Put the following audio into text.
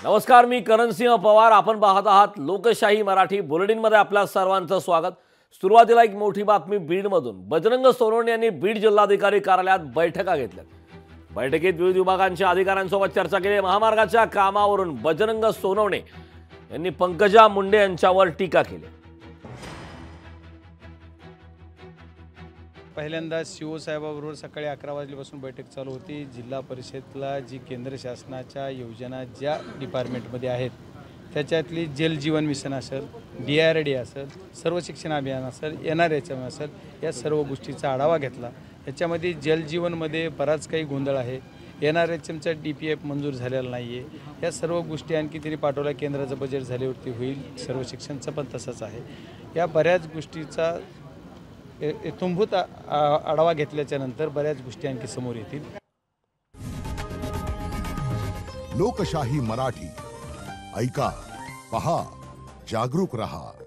नमस्कार, मी करणसिंह पवार. आपण पाहत आहात लोकशाही मराठी बुलेटिनमध्ये आपल्या सर्वांचं स्वागत. सुरुवातीला एक मोठी बातमी बीडमधून. बजरंग सोनवणे यांनी बीड जिल्हाधिकारी कार्यालयात बैठका घेतल्या. बैठकीत विविध विभागांच्या अधिकाऱ्यांसोबत चर्चा केली. महामार्गाच्या कामावरून बजरंग सोनवणे यांनी पंकजा मुंडे यांच्यावर टीका केली. पहिल्यांदा सीओ साहेबाबरोबर सकाळी 11 वाजल्यापासून बैठक चालू होती. जिल्हा परिषदला जी केंद्र शासनाच्या योजना ज्या डिपार्टमेंटमध्ये आहेत त्याच्यातली जल जीवन मिशन असेल, DRD असेल, सर्व शिक्षण अभियान असेल, NRHM असेल, या सर्व गोष्टीचा आढावा घेतला. याच्यामध्ये जल जीवनमध्ये बराच काही गोंधळ आहे. NRHMचा DPF मंजूर झालेला नाही आहे. या सर्व गोष्टी आणखी तरी पाठवल्या. केंद्राचं बजेट झाल्यावरती होईल. सर्व शिक्षणचं पण तसंच आहे. या बऱ्याच गोष्टीचा इत्थंभूत आढावा घेतल्याच्या नंतर बऱ्याच गोष्टी आणखी समोर येतील. लोकशाही मराठी ऐका, पहा, जागरूक रहा.